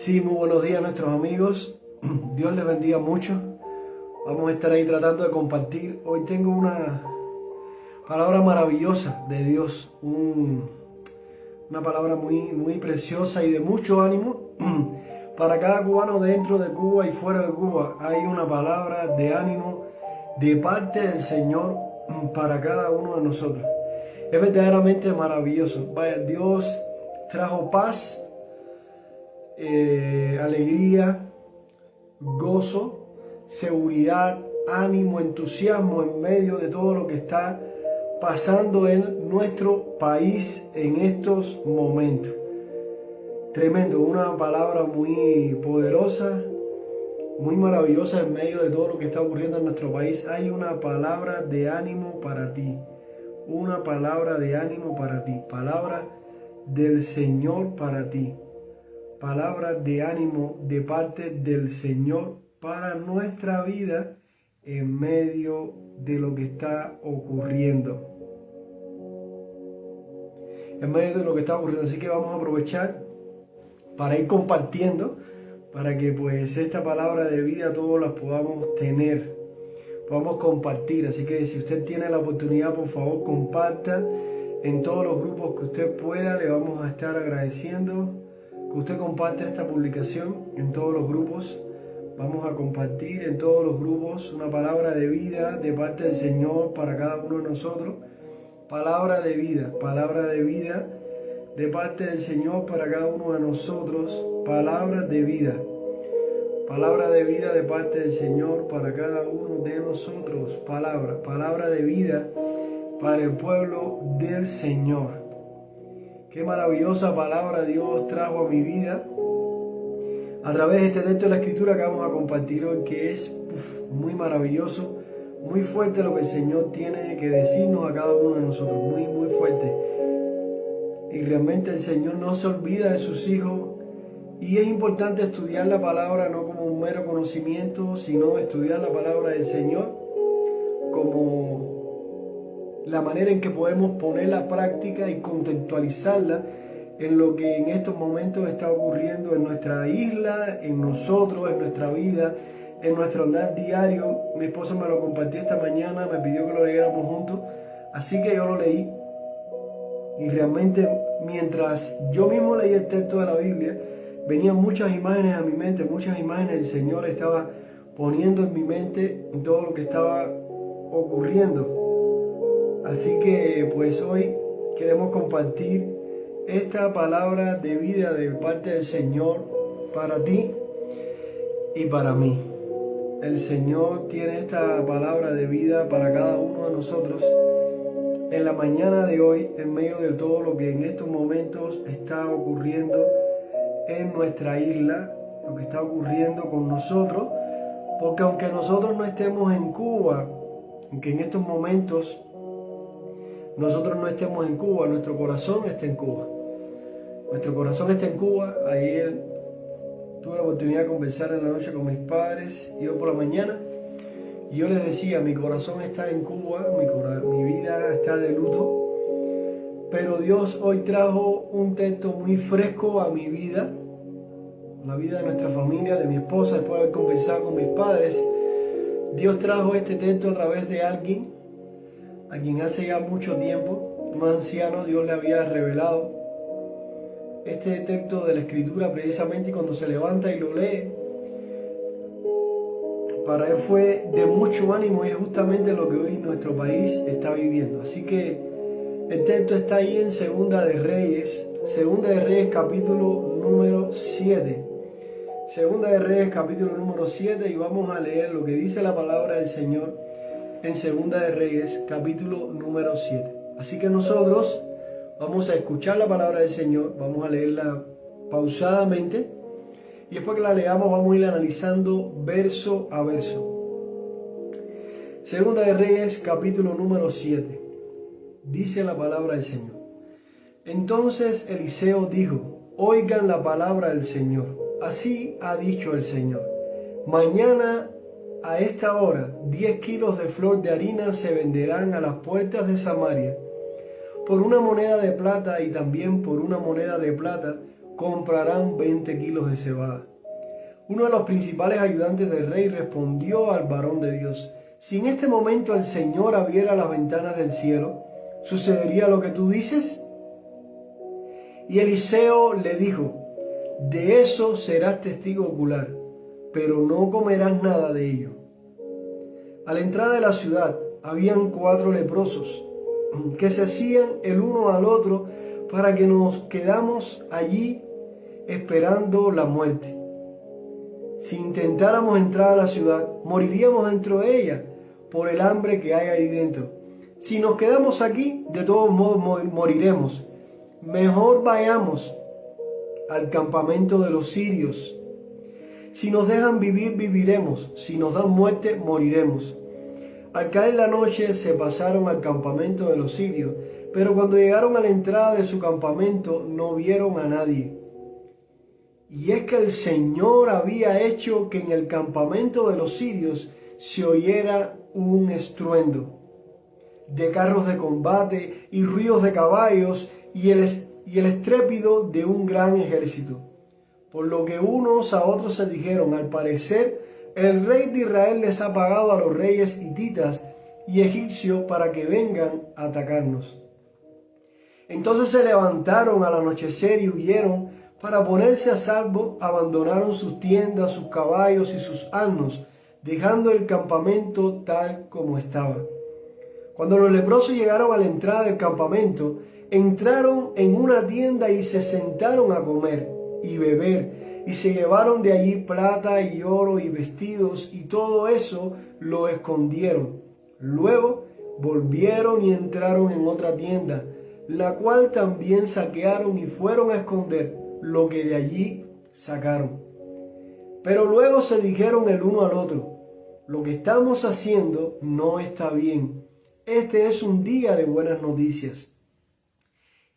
Sí, muy buenos días a nuestros amigos. Dios les bendiga mucho. Vamos a estar ahí tratando de compartir. Hoy tengo una palabra maravillosa de Dios. Una palabra muy preciosa y de mucho ánimo. Para cada cubano dentro de Cuba y fuera de Cuba hay una palabra de ánimo de parte del Señor para cada uno de nosotros. Es verdaderamente maravilloso. Vaya, Dios trajo paz, alegría, gozo, seguridad, ánimo, entusiasmo en medio de todo lo que está pasando en nuestro país en estos momentos. Tremendo, una palabra muy poderosa, muy maravillosa en medio de todo lo que está ocurriendo en nuestro país. Hay una palabra de ánimo para ti, una palabra de ánimo para ti, palabra del Señor para ti. Palabra de ánimo de parte del Señor para nuestra vida en medio de lo que está ocurriendo. En medio de lo que está ocurriendo. Así que vamos a aprovechar para ir compartiendo, para que pues esta palabra de vida todos las podamos tener, podamos compartir. Así que si usted tiene la oportunidad, por favor comparta en todos los grupos que usted pueda. Le vamos a estar agradeciendo que usted comparte esta publicación en todos los grupos. Vamos a compartir en todos los grupos una palabra de vida de parte del Señor para cada uno de nosotros. Palabra de vida de parte del Señor para cada uno de nosotros. Palabra de vida de parte del Señor para cada uno de nosotros. Palabra de vida para el pueblo del Señor. Qué maravillosa palabra Dios trajo a mi vida a través de este texto de la Escritura que vamos a compartir hoy, que es muy maravilloso, muy fuerte lo que el Señor tiene que decirnos a cada uno de nosotros, muy fuerte. Y realmente el Señor no se olvida de sus hijos, y es importante estudiar la palabra no como un mero conocimiento, sino estudiar la palabra del Señor como la manera en que podemos ponerla a práctica y contextualizarla en lo que en estos momentos está ocurriendo en nuestra isla, en nosotros, en nuestra vida, en nuestro andar diario. Mi esposa me lo compartió esta mañana, me pidió que lo leyéramos juntos, así que yo lo leí. Y realmente mientras yo mismo leí el texto de la Biblia, venían muchas imágenes a mi mente, muchas imágenes el Señor estaba poniendo en mi mente todo lo que estaba ocurriendo. Así que pues hoy queremos compartir esta palabra de vida de parte del Señor para ti y para mí. El Señor tiene esta palabra de vida para cada uno de nosotros en la mañana de hoy, en medio de todo lo que en estos momentos está ocurriendo en nuestra isla, lo que está ocurriendo con nosotros, porque aunque nosotros no estemos en Cuba, aunque en estos momentos nosotros no estemos en Cuba, nuestro corazón está en Cuba. Nuestro corazón está en Cuba. Ayer tuve la oportunidad de conversar en la noche con mis padres y hoy por la mañana. Y yo les decía, mi corazón está en Cuba, mi vida está de luto. Pero Dios hoy trajo un texto muy fresco a mi vida, la vida de nuestra familia, de mi esposa, después de haber conversado con mis padres. Dios trajo este texto a través de alguien a quien hace ya mucho tiempo, un anciano, Dios le había revelado este texto de la Escritura precisamente, y cuando se levanta y lo lee, para él fue de mucho ánimo, y es justamente lo que hoy nuestro país está viviendo. Así que el texto está ahí en Segunda de Reyes capítulo número 7. Segunda de Reyes capítulo número 7, y vamos a leer lo que dice la palabra del Señor en Segunda de Reyes capítulo número 7. Así que nosotros vamos a escuchar la palabra del Señor, vamos a leerla pausadamente, y después que la leamos vamos a ir analizando verso a verso. Segunda de Reyes capítulo número 7. Dice la palabra del Señor. Entonces Eliseo dijo: oigan la palabra del Señor. Así ha dicho el Señor: mañana a esta hora 10 kilos de flor de harina se venderán a las puertas de Samaria por una moneda de plata, y también por una moneda de plata comprarán 20 kilos de cebada. Uno de los principales ayudantes del rey respondió al varón de Dios: si en este momento el Señor abriera las ventanas del cielo, ¿sucedería lo que tú dices? Y Eliseo le dijo: de eso serás testigo ocular, pero no comerás nada de ello. A la entrada de la ciudad habían 4 leprosos que se hacían el uno al otro para que nos quedamos allí esperando la muerte. Si intentáramos entrar a la ciudad, moriríamos dentro de ella por el hambre que hay ahí dentro. Si nos quedamos aquí, de todos modos moriremos. Mejor vayamos al campamento de los sirios. Si nos dejan vivir, viviremos. Si nos dan muerte, moriremos. Al caer la noche se pasaron al campamento de los sirios, pero cuando llegaron a la entrada de su campamento no vieron a nadie. Y es que el Señor había hecho que en el campamento de los sirios se oyera un estruendo de carros de combate y ruidos de caballos y el estrépito de un gran ejército. Por lo que unos a otros se dijeron: al parecer el rey de Israel les ha pagado a los reyes hititas y egipcios para que vengan a atacarnos. Entonces se levantaron al anochecer y huyeron. Para ponerse a salvo, abandonaron sus tiendas, sus caballos y sus asnos, dejando el campamento tal como estaba. Cuando los leprosos llegaron a la entrada del campamento, entraron en una tienda y se sentaron a comer y beber, y se llevaron de allí plata y oro y vestidos, y todo eso lo escondieron. Luego volvieron y entraron en otra tienda, la cual también saquearon y fueron a esconder lo que de allí sacaron. Pero luego se dijeron el uno al otro: lo que estamos haciendo no está bien. Este es un día de buenas noticias.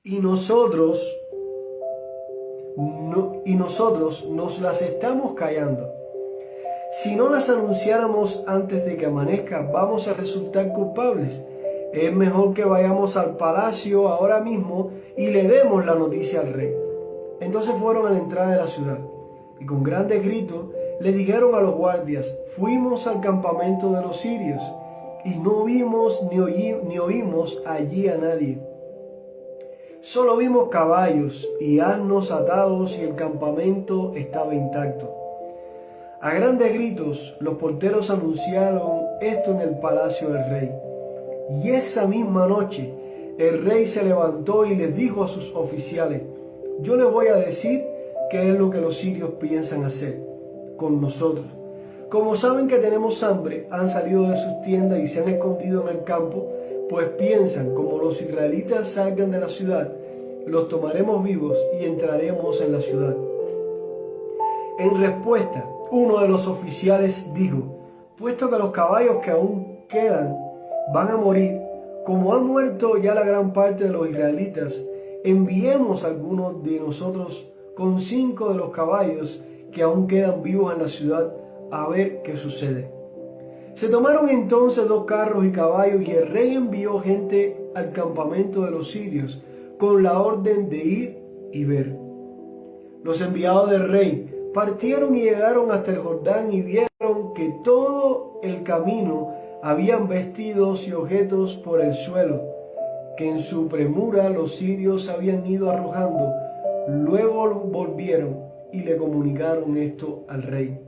Y nosotros nos las estamos callando. Si no las anunciáramos antes de que amanezca, vamos a resultar culpables. Es mejor que vayamos al palacio ahora mismo y le demos la noticia al rey. Entonces fueron a la entrada de la ciudad y con grandes gritos le dijeron a los guardias: fuimos al campamento de los sirios y no vimos ni oímos allí a nadie. Solo vimos caballos y asnos atados y el campamento estaba intacto. A grandes gritos los porteros anunciaron esto en el palacio del rey. Y esa misma noche el rey se levantó y les dijo a sus oficiales: yo les voy a decir qué es lo que los sirios piensan hacer con nosotros. Como saben que tenemos hambre, han salido de sus tiendas y se han escondido en el campo, pues piensan: como los israelitas salgan de la ciudad, los tomaremos vivos y entraremos en la ciudad. En respuesta, uno de los oficiales dijo: puesto que los caballos que aún quedan van a morir, como han muerto ya la gran parte de los israelitas, enviemos a algunos de nosotros con 5 de los caballos que aún quedan vivos en la ciudad a ver qué sucede. Se tomaron entonces 2 carros y caballos y el rey envió gente al campamento de los sirios con la orden de ir y ver. Los enviados del rey partieron y llegaron hasta el Jordán y vieron que todo el camino habían vestidos y objetos por el suelo, que en su premura los sirios habían ido arrojando. Luego volvieron y le comunicaron esto al rey.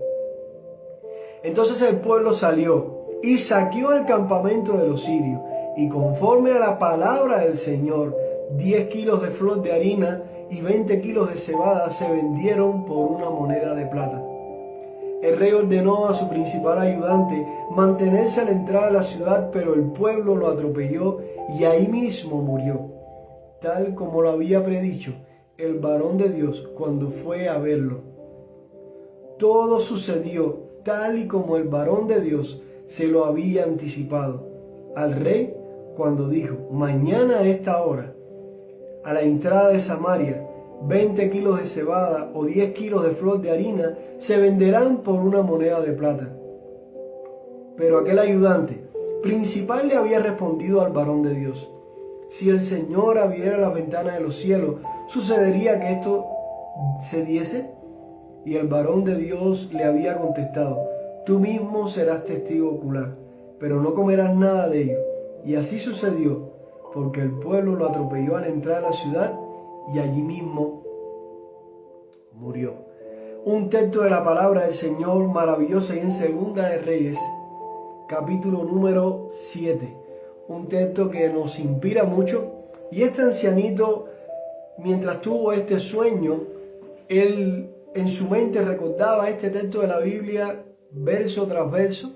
Entonces el pueblo salió y saqueó el campamento de los sirios, y conforme a la palabra del Señor, 10 kilos de flor de harina y 20 kilos de cebada se vendieron por una moneda de plata. El rey ordenó a su principal ayudante mantenerse a la entrada de la ciudad, pero el pueblo lo atropelló y ahí mismo murió, tal como lo había predicho el varón de Dios cuando fue a verlo. Todo sucedió tal y como el varón de Dios se lo había anticipado al rey cuando dijo: mañana a esta hora, a la entrada de Samaria, 20 kilos de cebada o 10 kilos de flor de harina se venderán por una moneda de plata. Pero aquel ayudante principal le había respondido al varón de Dios: si el Señor abriera las ventanas de los cielos, sucedería que esto se diese? Y el varón de Dios le había contestado: tú mismo serás testigo ocular, pero no comerás nada de ello. Y así sucedió, porque el pueblo lo atropelló al entrar a la ciudad y allí mismo murió. Un texto de la palabra del Señor maravillosa y en Segunda de Reyes, capítulo número 7. Un texto que nos inspira mucho. Y este ancianito, mientras tuvo este sueño, él en su mente recordaba este texto de la Biblia verso tras verso.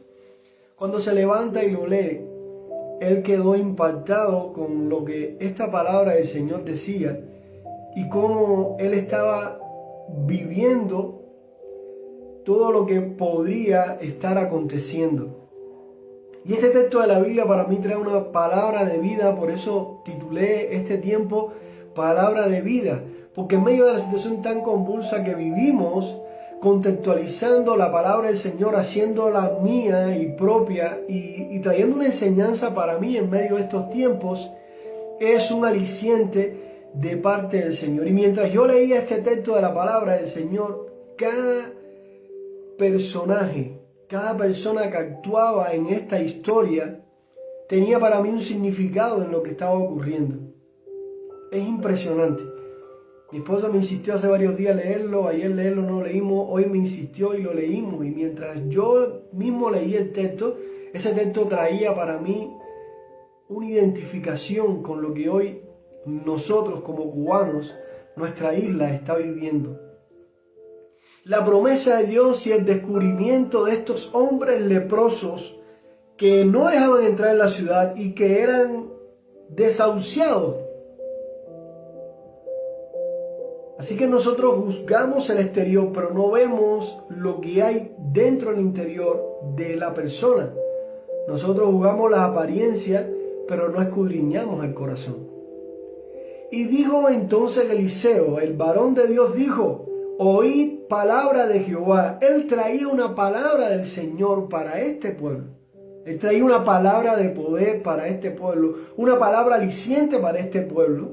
Cuando se levanta y lo lee, él quedó impactado con lo que esta palabra del Señor decía y cómo él estaba viviendo todo lo que podría estar aconteciendo. Y este texto de la Biblia para mí trae una palabra de vida, por eso titulé este tiempo Palabra de Vida, porque en medio de la situación tan convulsa que vivimos, contextualizando la palabra del Señor, haciéndola mía y propia y trayendo una enseñanza para mí en medio de estos tiempos, es un aliciente de parte del Señor. Y mientras yo leía este texto de la palabra del Señor, cada personaje, cada persona que actuaba en esta historia tenía para mí un significado en lo que estaba ocurriendo. Es impresionante. Mi esposa me insistió hace varios días leerlo, ayer leerlo no lo leímos, hoy me insistió y lo leímos. Y mientras yo mismo leí el texto, ese texto traía para mí una identificación con lo que hoy nosotros como cubanos, nuestra isla está viviendo. La promesa de Dios y el descubrimiento de estos hombres leprosos que no dejaban entrar en la ciudad y que eran desahuciados. Así que nosotros juzgamos el exterior, pero no vemos lo que hay dentro del interior de la persona. Nosotros juzgamos las apariencias, pero no escudriñamos el corazón. Y dijo entonces Eliseo, el varón de Dios, dijo: oíd palabra de Jehová. Él traía una palabra del Señor para este pueblo. Él traía una palabra de poder para este pueblo, una palabra aliciente para este pueblo,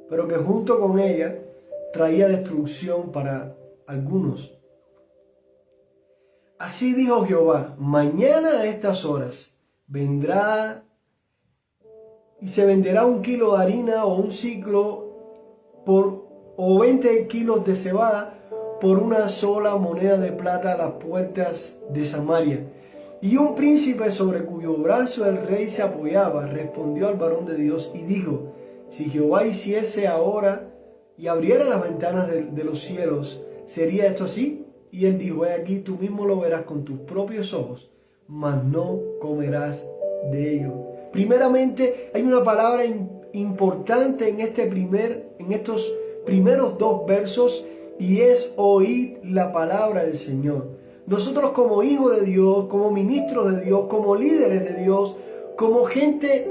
pero que junto con ella traía destrucción para algunos. Así dijo Jehová: mañana a estas horas vendrá y se venderá 1 kilo de harina o 1 siclo o 20 kilos de cebada por 1 sola moneda de plata a las puertas de Samaria. Y un príncipe sobre cuyo brazo el rey se apoyaba respondió al varón de Dios y dijo: si Jehová hiciese ahora y abriera las ventanas de los cielos, ¿sería esto así? Y él dijo: he aquí, tú mismo lo verás con tus propios ojos, mas no comerás de ello. Primeramente, hay una palabra importante en estos primeros 2 versos, y es oír la palabra del Señor. Nosotros como hijos de Dios, como ministros de Dios, como líderes de Dios, como gente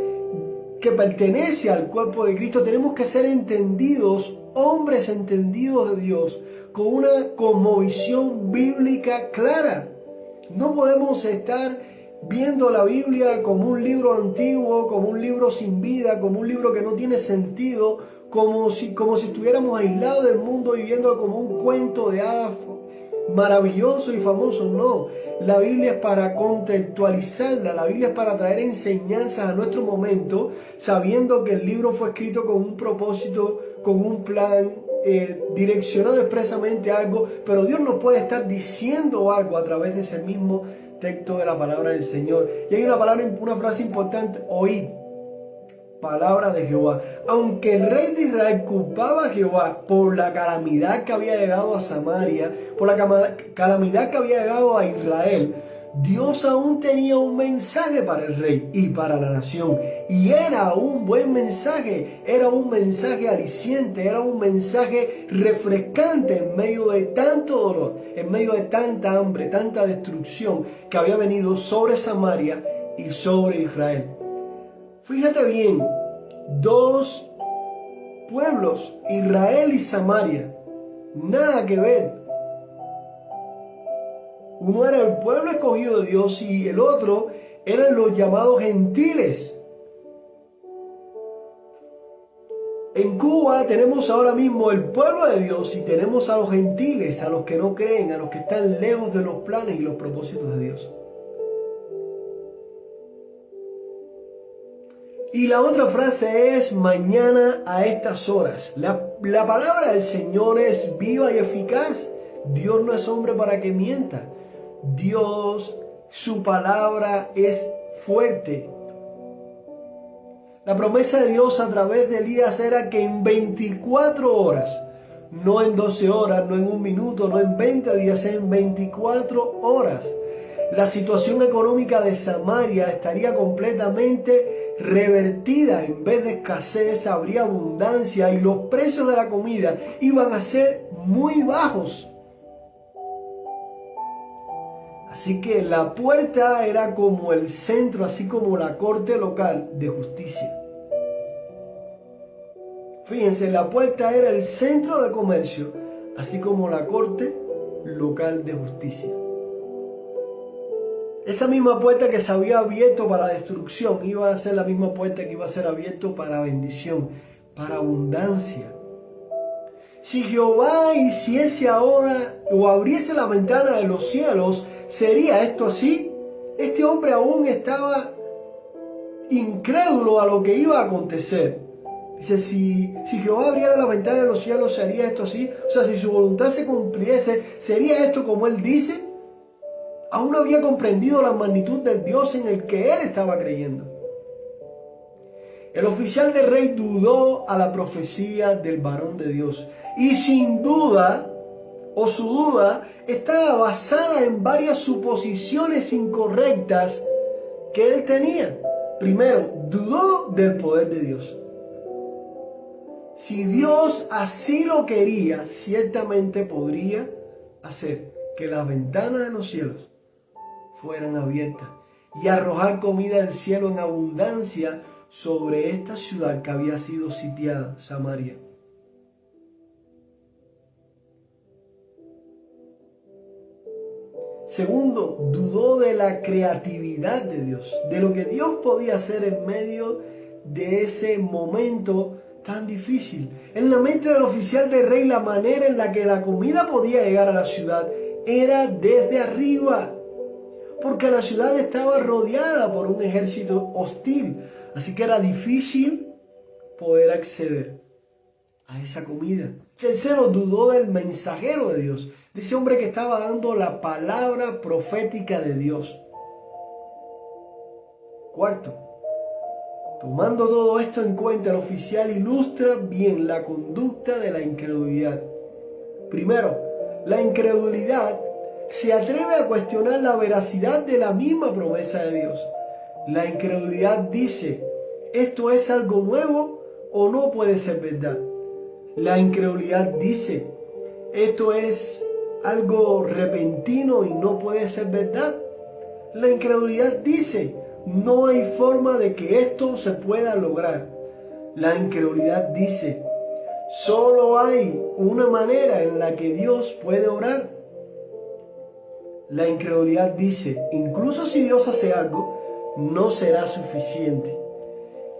que pertenece al cuerpo de Cristo, tenemos que ser entendidos, hombres entendidos de Dios, con una cosmovisión bíblica clara. No podemos estar viendo la Biblia como un libro antiguo, como un libro sin vida, como un libro que no tiene sentido, como si estuviéramos aislados del mundo, viviendo como un cuento de hadas maravilloso y famoso. No, la Biblia es para contextualizarla, la Biblia es para traer enseñanzas a nuestro momento, sabiendo que el libro fue escrito con un propósito, con un plan, direccionado expresamente a algo, pero Dios nos puede estar diciendo algo a través de ese mismo texto de la palabra del Señor. Y hay una frase importante: oíd palabra de Jehová. Aunque el rey de Israel culpaba a Jehová por la calamidad que había llegado a Samaria, por la calamidad que había llegado a Israel, Dios aún tenía un mensaje para el rey y para la nación. Y era un buen mensaje, era un mensaje aliciente, era un mensaje refrescante en medio de tanto dolor, en medio de tanta hambre, tanta destrucción que había venido sobre Samaria y sobre Israel. Fíjate bien, 2 pueblos, Israel y Samaria, nada que ver. Uno era el pueblo escogido de Dios y el otro eran los llamados gentiles. En Cuba tenemos ahora mismo el pueblo de Dios y tenemos a los gentiles, a los que no creen, a los que están lejos de los planes y los propósitos de Dios. Y la otra frase es mañana a estas horas. La palabra del Señor es viva y eficaz. Dios no es hombre para que mienta. Dios, su palabra es fuerte. La promesa de Dios a través de Elías era que en 24 horas, no en 12 horas, no en un minuto, no en 20 días, en 24 horas, la situación económica de Samaria estaría completamente revertida. En vez de escasez, habría abundancia y los precios de la comida iban a ser muy bajos. Así que la puerta era como el centro, así como la corte local de justicia. Fíjense, la puerta era el centro de comercio, así como la corte local de justicia. Esa misma puerta que se había abierto para destrucción iba a ser la misma puerta que iba a ser abierto para bendición, para abundancia. Si Jehová hiciese ahora o abriese la ventana de los cielos, ¿sería esto así? Este hombre aún estaba incrédulo a lo que iba a acontecer. Dice, si Jehová abriera la ventana de los cielos, ¿sería esto así? O sea, si su voluntad se cumpliese, ¿sería esto como él dice? Aún no había comprendido la magnitud del Dios en el que él estaba creyendo. El oficial del rey dudó a la profecía del varón de Dios. Y sin duda, o su duda, estaba basada en varias suposiciones incorrectas que él tenía. Primero, dudó del poder de Dios. Si Dios así lo quería, ciertamente podría hacer que las ventanas de los cielos fueran abiertas y arrojar comida del cielo en abundancia sobre esta ciudad que había sido sitiada, Samaria. Segundo, dudó de la creatividad de Dios, de lo que Dios podía hacer en medio de ese momento tan difícil. En la mente del oficial del rey, la manera en la que la comida podía llegar a la ciudad era desde arriba, porque la ciudad estaba rodeada por un ejército hostil, así que era difícil poder acceder a esa comida. Tercero, dudó del mensajero de Dios, de ese hombre que estaba dando la palabra profética de Dios. Cuarto, tomando todo esto en cuenta, el oficial ilustra bien la conducta de la incredulidad. Primero, la incredulidad se atreve a cuestionar la veracidad de la misma promesa de Dios. La incredulidad dice, ¿esto es algo nuevo o no puede ser verdad? La incredulidad dice, ¿esto es algo repentino y no puede ser verdad? La incredulidad dice, no hay forma de que esto se pueda lograr. La incredulidad dice, solo hay una manera en la que Dios puede obrar. La incredulidad dice, incluso si Dios hace algo, no será suficiente.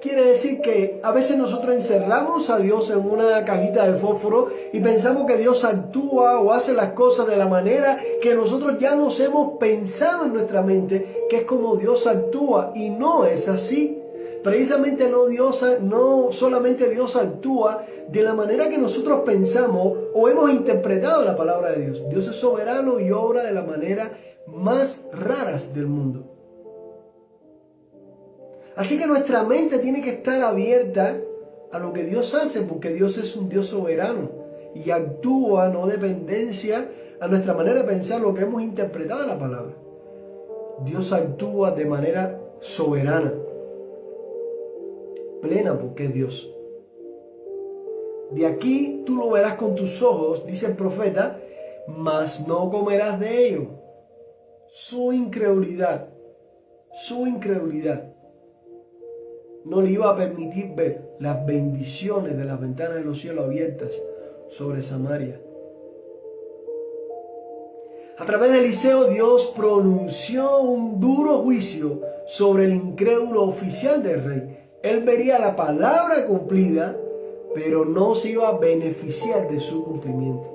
Quiere decir que a veces nosotros encerramos a Dios en una cajita de fósforo y pensamos que Dios actúa o hace las cosas de la manera que nosotros ya nos hemos pensado en nuestra mente, que es como Dios actúa, y no es así. Precisamente no solamente Dios actúa de la manera que nosotros pensamos o hemos interpretado la palabra de Dios. Dios es soberano y obra de la manera más raras del mundo. Así que nuestra mente tiene que estar abierta a lo que Dios hace, porque Dios es un Dios soberano y actúa no dependencia a nuestra manera de pensar lo que hemos interpretado en la palabra. Dios actúa de manera soberana, plena, porque es Dios. De aquí tú lo verás con tus ojos, dice el profeta, mas no comerás de ello. Su incredulidad no le iba a permitir ver las bendiciones de las ventanas de los cielos abiertas sobre Samaria. A través de Eliseo, Dios pronunció un duro juicio sobre el incrédulo oficial del rey. Él vería la palabra cumplida, pero no se iba a beneficiar de su cumplimiento.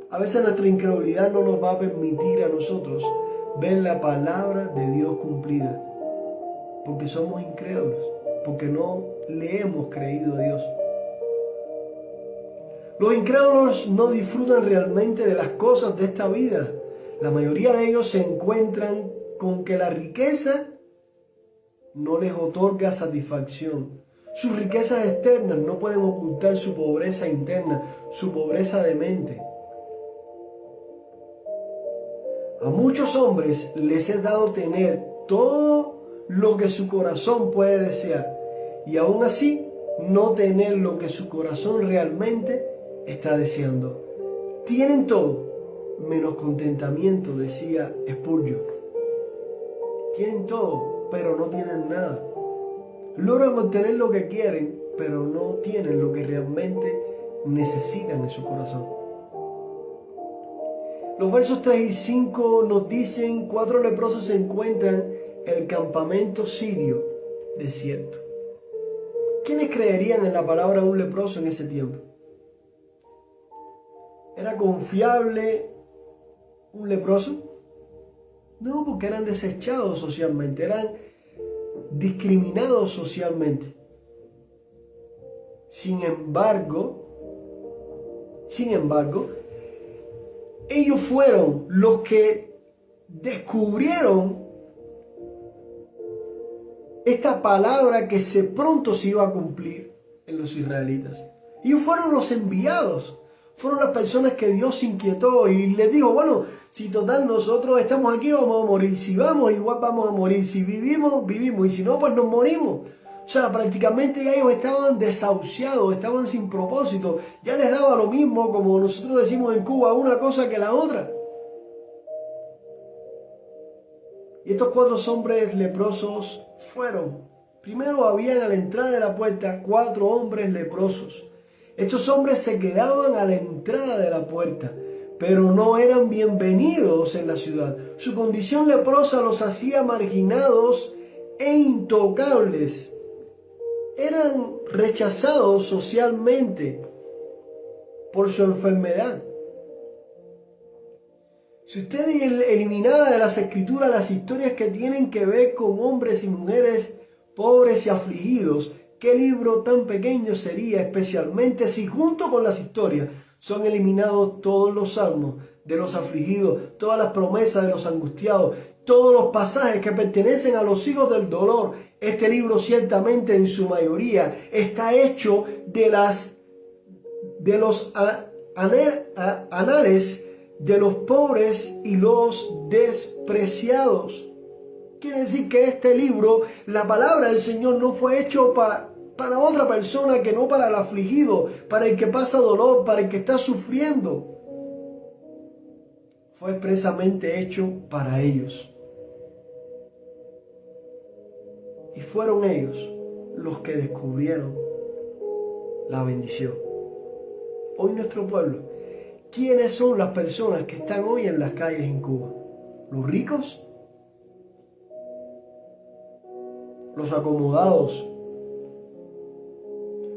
A veces nuestra incredulidad no nos va a permitir a nosotros ver la palabra de Dios cumplida, porque somos incrédulos, porque no le hemos creído a Dios. Los incrédulos no disfrutan realmente de las cosas de esta vida. La mayoría de ellos se encuentran con que la riqueza no les otorga satisfacción. Sus riquezas externas no pueden ocultar su pobreza interna, su pobreza de mente. A muchos hombres les es dado tener todo lo que su corazón puede desear y aún así no tener lo que su corazón realmente está deseando. Tienen todo menos contentamiento, decía Spurgeon. Tienen todo, pero no tienen nada. Logran obtener lo que quieren, pero no tienen lo que realmente necesitan en su corazón. Los versos 3 y 5 nos dicen: 4 leprosos se encuentran en el campamento sirio desierto. ¿Quiénes creerían en la palabra de un leproso en ese tiempo? ¿Era confiable un leproso? No, porque eran desechados socialmente, eran discriminados socialmente. Sin embargo, ellos fueron los que descubrieron esta palabra que pronto se iba a cumplir en los israelitas. Ellos fueron los enviados. Fueron las personas que Dios inquietó y les dijo: bueno, si total nosotros estamos aquí vamos a morir. Si vamos, igual vamos a morir. Si vivimos, vivimos. Y si no, pues nos morimos. O sea, prácticamente ya ellos estaban desahuciados, estaban sin propósito. Ya les daba lo mismo, como nosotros decimos en Cuba, una cosa que la otra. Y estos 4 hombres leprosos fueron. Primero habían a la entrada de la puerta 4 hombres leprosos. Estos hombres se quedaban a la entrada de la puerta, pero no eran bienvenidos en la ciudad. Su condición leprosa los hacía marginados e intocables. Eran rechazados socialmente por su enfermedad. Si usted eliminara de las escrituras las historias que tienen que ver con hombres y mujeres pobres y afligidos, ¿qué libro tan pequeño sería, especialmente si junto con las historias son eliminados todos los salmos de los afligidos, todas las promesas de los angustiados, todos los pasajes que pertenecen a los hijos del dolor? Este libro ciertamente en su mayoría está hecho de los anales de los pobres y los despreciados. Quiere decir que este libro, la palabra del Señor, no fue hecho para otra persona que no para el afligido, para el que pasa dolor, para el que está sufriendo. Fue expresamente hecho para ellos. Y fueron ellos los que descubrieron la bendición. Hoy nuestro pueblo, ¿quiénes son las personas que están hoy en las calles en Cuba? ¿Los ricos? ¿Los acomodados?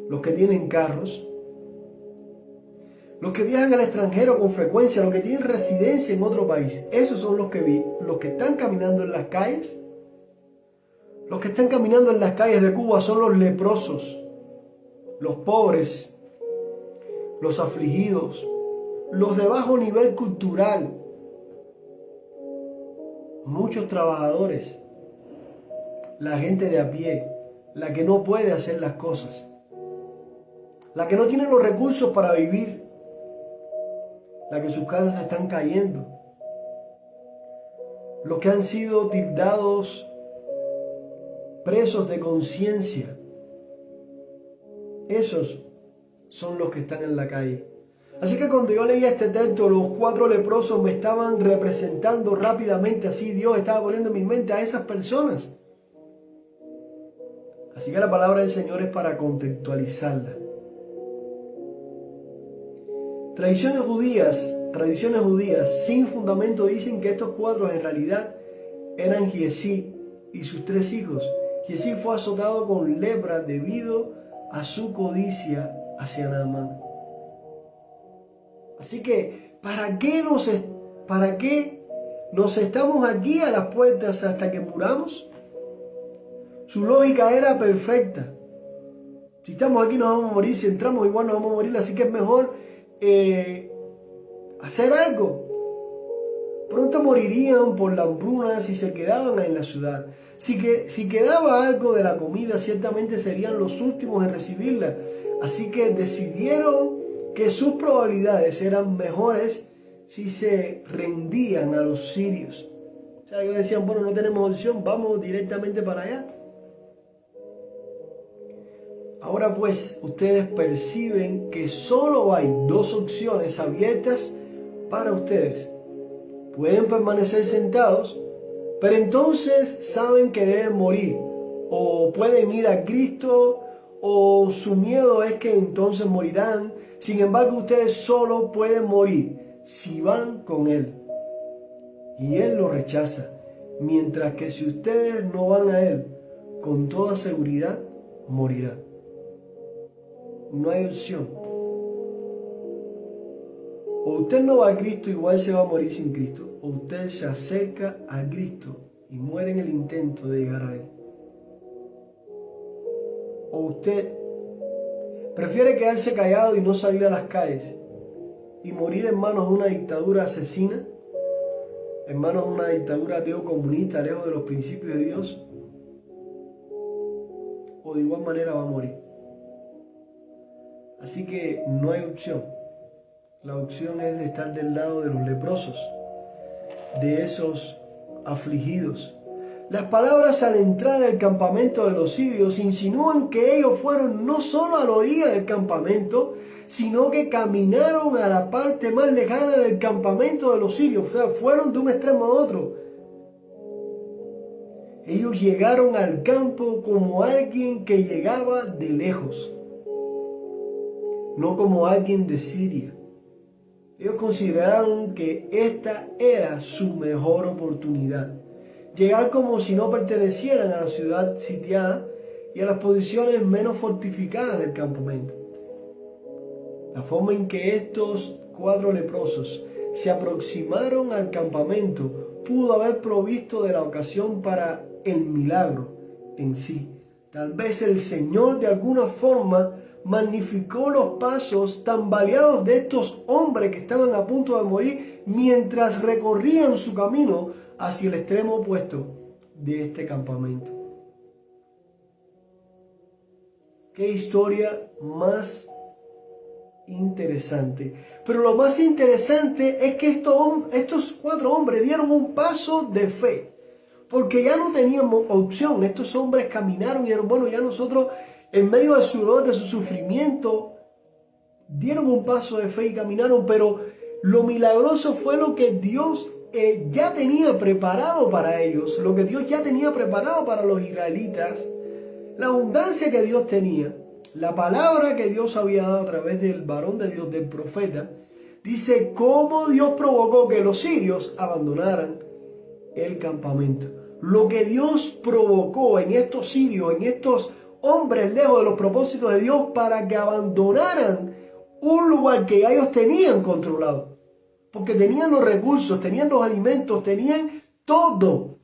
¿Los que tienen carros? ¿Los que viajan al extranjero con frecuencia? ¿Los que tienen residencia en otro país? Esos son los que están caminando en las calles. Los que están caminando en las calles de Cuba son los leprosos, los pobres, los afligidos, los de bajo nivel cultural, muchos trabajadores, la gente de a pie, la que no puede hacer las cosas, la que no tiene los recursos para vivir, la que sus casas se están cayendo, los que han sido tildados presos de conciencia. Esos son los que están en la calle. Así que cuando yo leía este texto, los 4 leprosos me estaban representando rápidamente, así Dios estaba poniendo en mi mente a esas personas. Así que la palabra del Señor es para contextualizarla. Tradiciones judías sin fundamento dicen que estos 4 en realidad eran Giezi y sus 3 hijos, y así fue azotado con lepra debido a su codicia hacia Naamán. Así que, ¿para qué nos estamos aquí a las puertas hasta que muramos? Su lógica era perfecta. Si estamos aquí nos vamos a morir, si entramos igual nos vamos a morir, así que es mejor hacer algo. Pronto morirían por la hambruna si se quedaban en la ciudad. Si quedaba algo de la comida, ciertamente serían los últimos en recibirla. Así que decidieron que sus probabilidades eran mejores si se rendían a los sirios. O sea, ellos decían, bueno, no tenemos opción, vamos directamente para allá. Ahora pues, ustedes perciben que solo hay dos opciones abiertas para ustedes. Pueden permanecer sentados, pero entonces saben que deben morir. O pueden ir a Cristo, o su miedo es que entonces morirán. Sin embargo, ustedes solo pueden morir si van con Él. Y Él lo rechaza. Mientras que si ustedes no van a Él, con toda seguridad morirán. No hay opción. O usted no va a Cristo, igual se va a morir sin Cristo. O usted se acerca a Cristo y muere en el intento de llegar a Él. O usted prefiere quedarse callado y no salir a las calles y morir en manos de una dictadura asesina, en manos de una dictadura teocomunista, lejos de los principios de Dios, o de igual manera va a morir. Así que no hay opción. La opción es de estar del lado de los leprosos, de esos afligidos. Las palabras a la entrada del campamento de los sirios insinúan que ellos fueron no solo a la orilla del campamento, sino que caminaron a la parte más lejana del campamento de los sirios. O sea, fueron de un extremo a otro. Ellos llegaron al campo como alguien que llegaba de lejos, no como alguien de Siria. Ellos consideraron que esta era su mejor oportunidad. Llegar como si no pertenecieran a la ciudad sitiada y a las posiciones menos fortificadas del campamento. La forma en que estos 4 leprosos se aproximaron al campamento pudo haber provisto de la ocasión para el milagro en sí. Tal vez el Señor de alguna forma magnificó los pasos tambaleados de estos hombres que estaban a punto de morir mientras recorrían su camino hacia el extremo opuesto de este campamento. Qué historia más interesante. Pero lo más interesante es que estos 4 hombres dieron un paso de fe, porque ya no teníamos opción. Estos hombres caminaron y dijeron, bueno, ya nosotros en medio de su dolor, de su sufrimiento, dieron un paso de fe y caminaron, pero lo milagroso fue lo que Dios ya tenía preparado para ellos, lo que Dios ya tenía preparado para los israelitas, la abundancia que Dios tenía, la palabra que Dios había dado a través del varón de Dios, del profeta. Dice cómo Dios provocó que los sirios abandonaran el campamento. Lo que Dios provocó en estos sirios, en estos hombres lejos de los propósitos de Dios, para que abandonaran un lugar que ya ellos tenían controlado. Porque tenían los recursos, tenían los alimentos, tenían todo.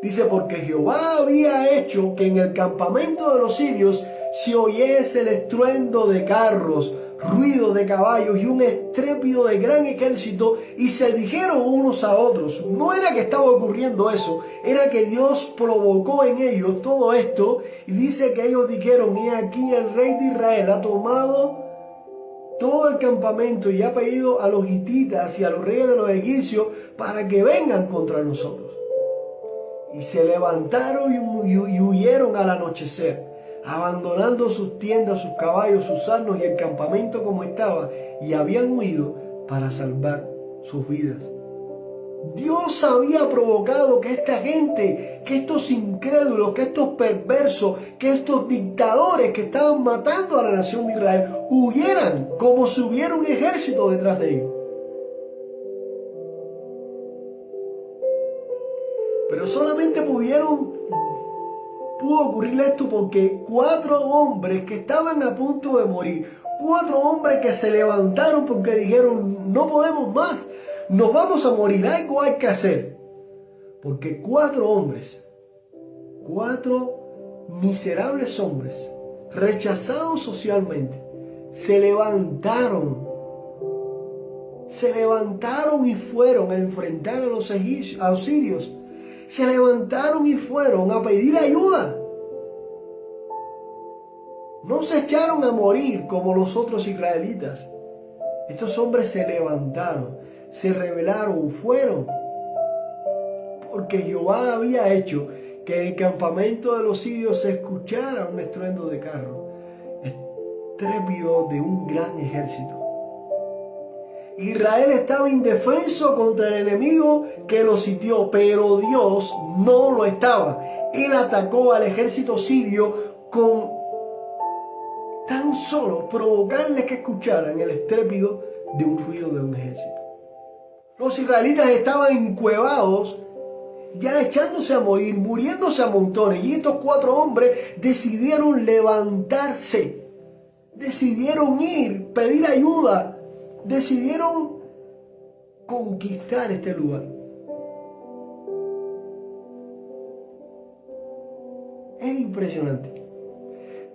Dice, porque Jehová había hecho que en el campamento de los sirios se oyese el estruendo de carros, ruido de caballos y un estrépito de gran ejército, y se dijeron unos a otros. No era que estaba ocurriendo eso, era que Dios provocó en ellos todo esto, y dice que ellos dijeron, he aquí el rey de Israel ha tomado todo el campamento y ha pedido a los hititas y a los reyes de los egipcios para que vengan contra nosotros. Y se levantaron y huyeron al anochecer, abandonando sus tiendas, sus caballos, sus asnos y el campamento como estaba, y habían huido para salvar sus vidas. Dios había provocado que esta gente, que estos incrédulos, que estos perversos, que estos dictadores que estaban matando a la nación de Israel, huyeran como si hubiera un ejército detrás de ellos. Pero solamente pudo ocurrir esto porque 4 hombres que estaban a punto de morir, 4 hombres que se levantaron porque dijeron, no podemos más, nos vamos a morir, algo hay que hacer. Porque 4 hombres, 4 miserables hombres, rechazados socialmente, se levantaron y fueron a enfrentar a los sirios. Se levantaron y fueron a pedir ayuda. No se echaron a morir como los otros israelitas. Estos hombres se levantaron, se rebelaron, fueron. Porque Jehová había hecho que en el campamento de los sirios se escuchara un estruendo de carro, estrépito de un gran ejército. Israel estaba indefenso contra el enemigo que lo sitió, pero Dios no lo estaba. Él atacó al ejército sirio con tan solo provocarles que escucharan el estrépito de un ruido de un ejército. Los israelitas estaban encuevados, ya echándose a morir, muriéndose a montones, y estos 4 hombres decidieron levantarse, decidieron ir, pedir ayuda, decidieron conquistar este lugar. Es impresionante.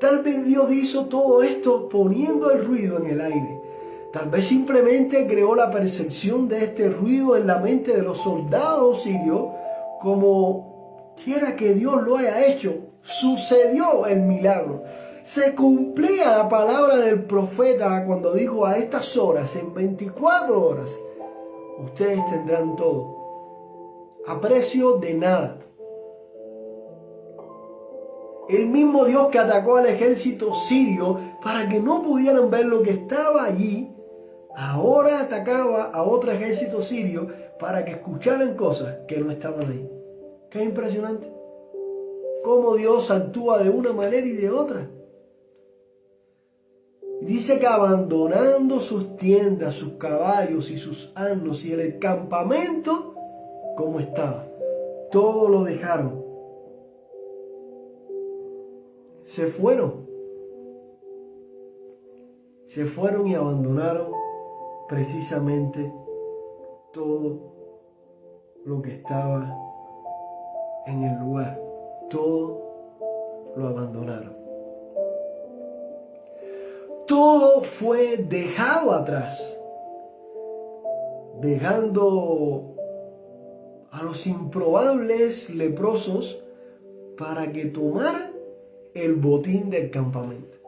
Tal vez Dios hizo todo esto poniendo el ruido en el aire. Tal vez simplemente creó la percepción de este ruido en la mente de los soldados sirios, como quiera que Dios lo haya hecho. Sucedió el milagro. Se cumplía la palabra del profeta cuando dijo: a estas horas, en 24 horas, ustedes tendrán todo, a precio de nada. El mismo Dios que atacó al ejército sirio para que no pudieran ver lo que estaba allí, ahora atacaba a otro ejército sirio para que escucharan cosas que no estaban ahí. Qué impresionante. Cómo Dios actúa de una manera y de otra. Dice que abandonando sus tiendas, sus caballos y sus asnos y el campamento como estaba, todo lo dejaron. Se fueron y abandonaron precisamente todo lo que estaba en el lugar. Todo lo abandonaron. Todo fue dejado atrás, dejando a los improbables leprosos para que tomaran el botín del campamento.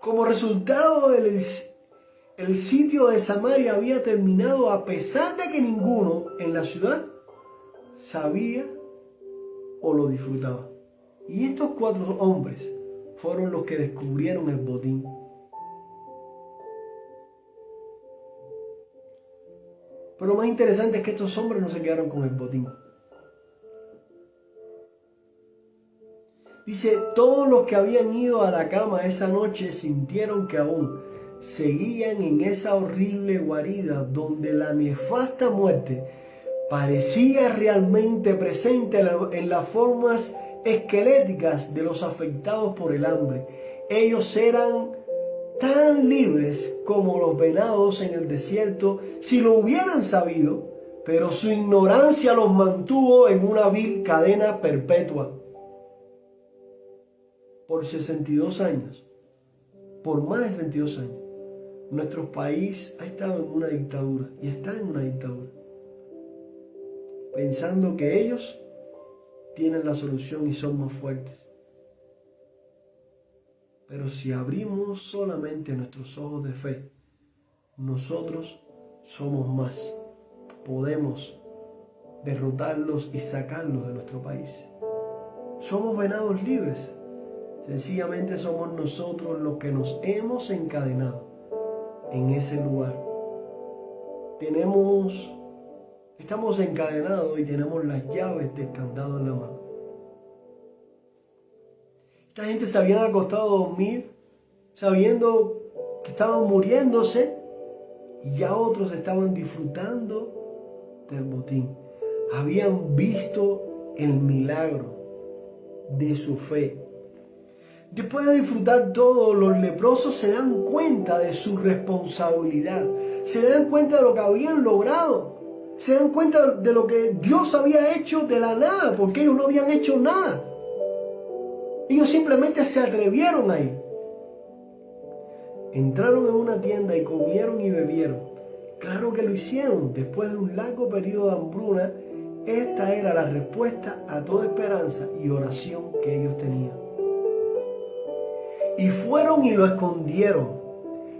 Como resultado, el sitio de Samaria había terminado a pesar de que ninguno en la ciudad sabía o lo disfrutaba. Y estos 4 hombres fueron los que descubrieron el botín. Pero lo más interesante es que estos hombres no se quedaron con el botín. Dice, todos los que habían ido a la cama esa noche sintieron que aún seguían en esa horrible guarida donde la nefasta muerte parecía realmente presente en las formas esqueléticas de los afectados por el hambre. Ellos eran tan libres como los venados en el desierto si lo hubieran sabido, pero su ignorancia los mantuvo en una vil cadena perpetua. Por 62 años, por más de 62 años, nuestro país ha estado en una dictadura y está en una dictadura, pensando que ellos tienen la solución y son más fuertes. Pero si abrimos solamente nuestros ojos de fe, nosotros somos más. Podemos derrotarlos y sacarlos de nuestro país. Somos venados libres. Sencillamente somos nosotros los que nos hemos encadenado en ese lugar. Estamos encadenados y tenemos las llaves del candado en la mano. Esta gente se habían acostado a dormir sabiendo que estaban muriéndose y ya otros estaban disfrutando del botín. Habían visto el milagro de su fe. Después de disfrutar todo, los leprosos se dan cuenta de su responsabilidad, se dan cuenta de lo que habían logrado, se dan cuenta de lo que Dios había hecho de la nada, porque ellos no habían hecho nada. Ellos simplemente se atrevieron ahí. Entraron en una tienda y comieron y bebieron. Claro que lo hicieron. Después de un largo periodo de hambruna, esta era la respuesta a toda esperanza y oración que ellos tenían. Y fueron y lo escondieron.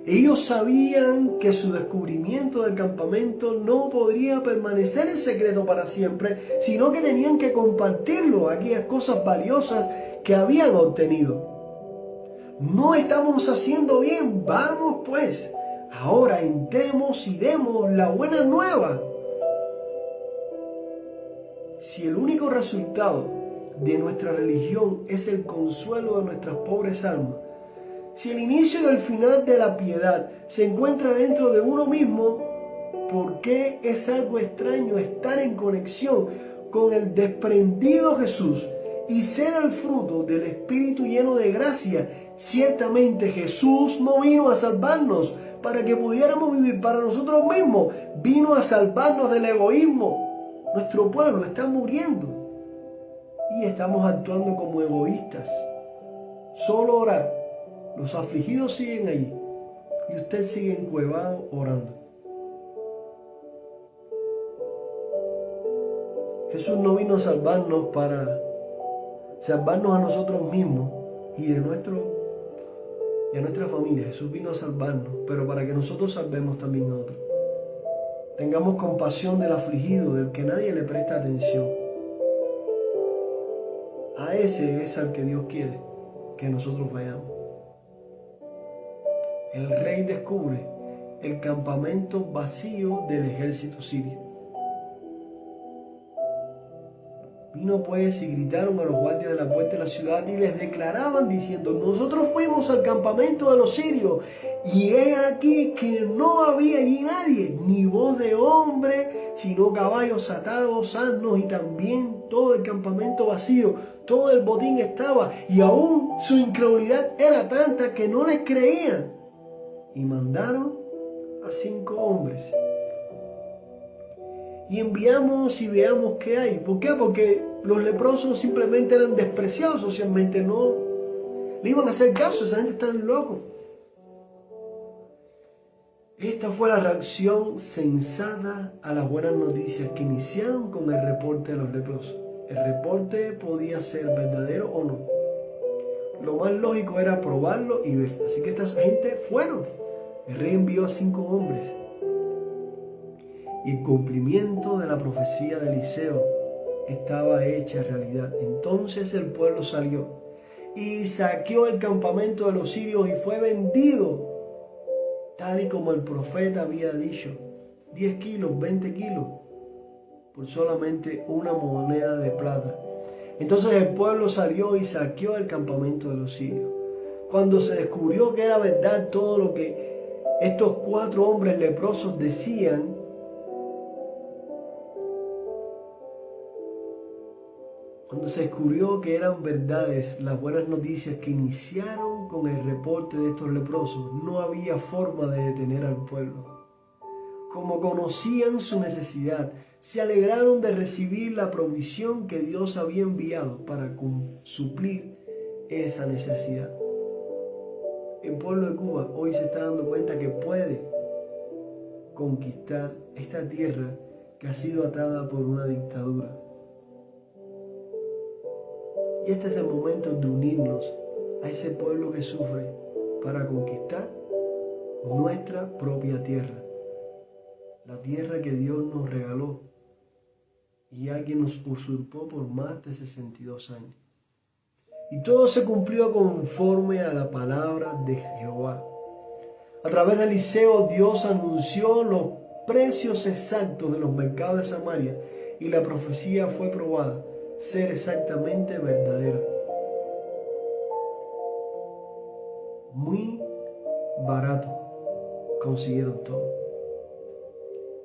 Ellos sabían que su descubrimiento del campamento no podría permanecer en secreto para siempre, sino que tenían que compartirlo, aquellas cosas valiosas que habían obtenido. No estamos haciendo bien, vamos pues, ahora entremos y demos la buena nueva. Si el único resultado de nuestra religión es el consuelo de nuestras pobres almas, si el inicio y el final de la piedad se encuentra dentro de uno mismo, ¿por qué es algo extraño estar en conexión con el desprendido Jesús y ser el fruto del Espíritu lleno de gracia? Ciertamente Jesús no vino a salvarnos para que pudiéramos vivir para nosotros mismos, vino a salvarnos del egoísmo. Nuestro pueblo está muriendo y estamos actuando como egoístas. Solo orar. Los afligidos siguen allí y usted sigue encuevado orando. Jesús no vino a salvarnos para salvarnos a nosotros mismos y de nuestra familia. Jesús vino a salvarnos, pero para que nosotros salvemos también a otros. Tengamos compasión del afligido, del que nadie le presta atención. A ese es al que Dios quiere que nosotros vayamos. El rey descubre el campamento vacío del ejército sirio. Vino pues y gritaron a los guardias de la puerta de la ciudad y les declaraban diciendo: nosotros fuimos al campamento de los sirios y he aquí que no había allí nadie, ni voz de hombre, sino caballos atados, asnos y también todo el campamento vacío. Todo el botín estaba y aún su incredulidad era tanta que no les creían. Y mandaron a 5 hombres. Y enviamos y veamos qué hay. ¿Por qué? Porque los leprosos simplemente eran despreciados socialmente. No le iban a hacer caso. Esa gente está loco. Esta fue la reacción sensata a las buenas noticias que iniciaron con el reporte de los leprosos. El reporte podía ser verdadero o no. Lo más lógico era probarlo y ver. Así que esta gente fueron. El rey envió a 5 hombres. Y el cumplimiento de la profecía de Eliseo estaba hecha realidad. Entonces el pueblo salió y saqueó el campamento de los sirios y fue vendido, tal y como el profeta había dicho, 10 kilos, 20 kilos, por solamente una moneda de plata. Entonces el pueblo salió y saqueó el campamento de los sirios. Cuando se descubrió que era verdad todo lo que estos 4 hombres leprosos decían, cuando se descubrió que eran verdades las buenas noticias que iniciaron con el reporte de estos leprosos, no había forma de detener al pueblo. Como conocían su necesidad, se alegraron de recibir la provisión que Dios había enviado para suplir esa necesidad. El pueblo de Cuba hoy se está dando cuenta que puede conquistar esta tierra que ha sido atada por una dictadura. Y este es el momento de unirnos a ese pueblo que sufre para conquistar nuestra propia tierra. La tierra que Dios nos regaló y alguien nos usurpó por más de 62 años. Y todo se cumplió conforme a la palabra de Jehová. A través de Eliseo, Dios anunció los precios exactos de los mercados de Samaria y la profecía fue probada ser exactamente verdadera. Muy barato consiguieron todo.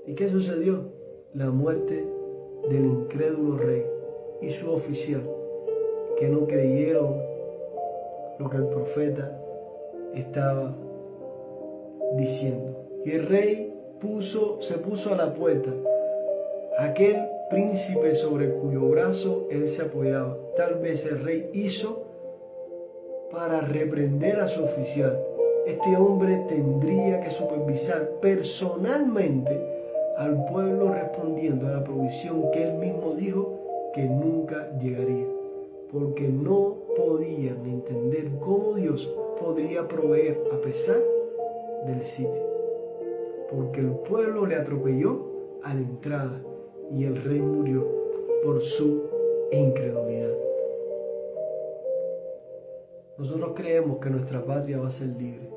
¿Y qué sucedió? La muerte del incrédulo rey y su oficial, que no creyeron lo que el profeta estaba diciendo. Y el rey se puso a la puerta, aquel príncipe sobre cuyo brazo él se apoyaba. Tal vez el rey hizo para reprender a su oficial. Este hombre tendría que supervisar personalmente al pueblo, respondiendo a la provisión que él mismo dijo que nunca llegaría, porque no podían entender cómo Dios podría proveer a pesar del sitio, porque el pueblo le atropelló a la entrada y el rey murió por su incredulidad. Nosotros creemos que nuestra patria va a ser libre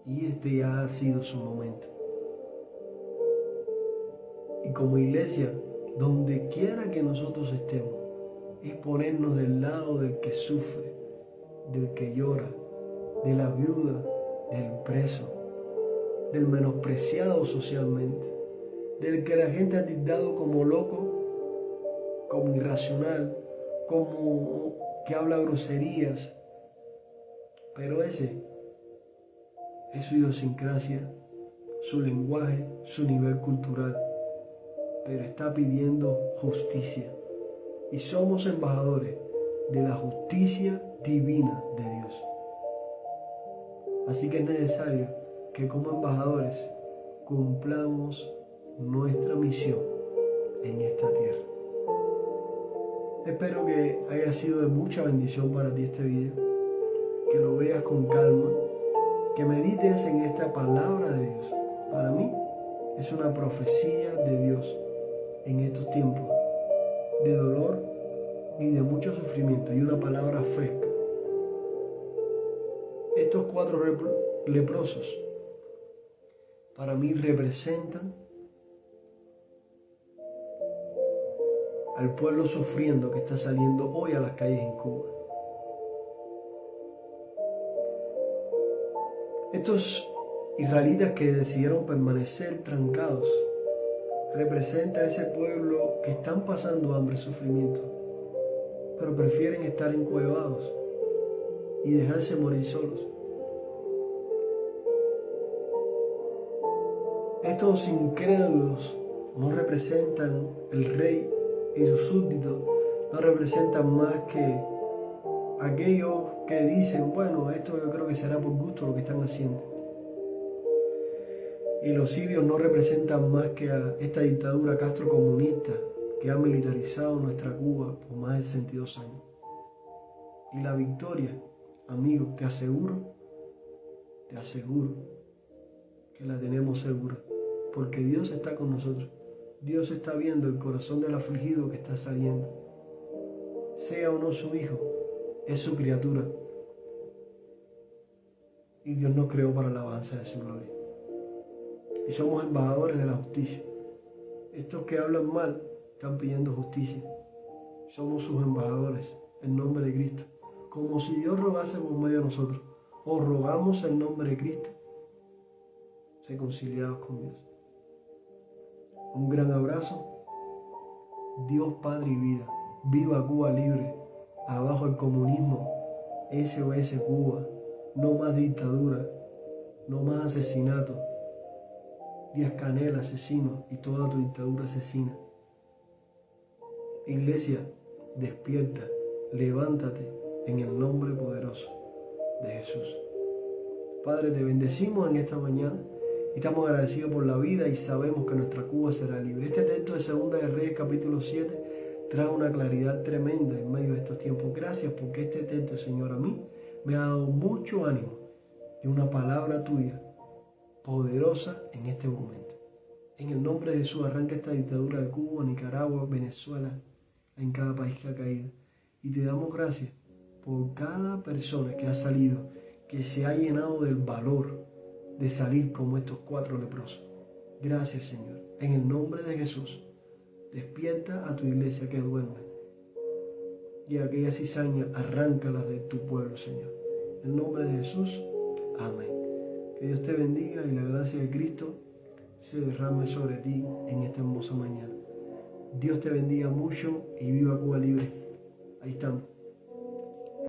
y este ya ha sido su momento. Y como iglesia, donde quiera que nosotros estemos, es ponernos del lado del que sufre, del que llora, de la viuda, del preso, del menospreciado socialmente, del que la gente ha tildado como loco, como irracional, como que habla groserías. Pero ese es su idiosincrasia, su lenguaje, su nivel cultural. Pero está pidiendo justicia. Y somos embajadores de la justicia divina de Dios. Así que es necesario que como embajadores cumplamos nuestra misión en esta tierra. Espero que haya sido de mucha bendición para ti este video, que lo veas con calma, que medites en esta palabra de Dios. Para mí es una profecía de Dios en estos tiempos de dolor y de mucho sufrimiento, y una palabra fresca. Estos 4 leprosos para mí representan al pueblo sufriendo que está saliendo hoy a las calles en Cuba. Estos israelitas que decidieron permanecer trancados representa a ese pueblo que están pasando hambre y sufrimiento, pero prefieren estar encuevados y dejarse morir solos. Estos incrédulos no representan el rey y sus súbditos, no representan más que aquellos que dicen, bueno, esto yo creo que será por gusto lo que están haciendo. Y los sirios no representan más que a esta dictadura castrocomunista que ha militarizado nuestra Cuba por más de 62 años. Y la victoria, amigo, te aseguro que la tenemos segura, porque Dios está con nosotros. Dios está viendo el corazón del afligido que está saliendo. Sea o no su hijo, es su criatura. Y Dios nos creó para la alabanza de su gloria. Y somos embajadores de la justicia. Estos que hablan mal están pidiendo justicia. Somos sus embajadores en nombre de Cristo. Como si Dios rogase por medio de nosotros. O rogamos en nombre de Cristo, reconciliados con Dios. Un gran abrazo. Dios, Padre y vida. Viva Cuba libre. Abajo el comunismo. SOS Cuba. No más dictadura. No más asesinato. Díaz-Canel asesino y toda tu dictadura asesina. Iglesia, despierta, levántate en el nombre poderoso de Jesús. Padre, te bendecimos en esta mañana y estamos agradecidos por la vida y sabemos que nuestra Cuba será libre. Este texto de Segunda de Reyes capítulo 7 trae una claridad tremenda en medio de estos tiempos. Gracias porque este texto, Señor, a mí me ha dado mucho ánimo y una palabra tuya poderosa en este momento. En el nombre de Jesús, arranca esta dictadura de Cuba, Nicaragua, Venezuela, en cada país que ha caído. Y te damos gracias por cada persona que ha salido, que se ha llenado del valor de salir como estos 4 leprosos. Gracias, Señor. En el nombre de Jesús, despierta a tu iglesia que duerme. Y aquella cizaña, arráncalas de tu pueblo, Señor. En el nombre de Jesús, amén. Que Dios te bendiga y la gracia de Cristo se derrame sobre ti en esta hermosa mañana. Dios te bendiga mucho y viva Cuba libre. Ahí estamos.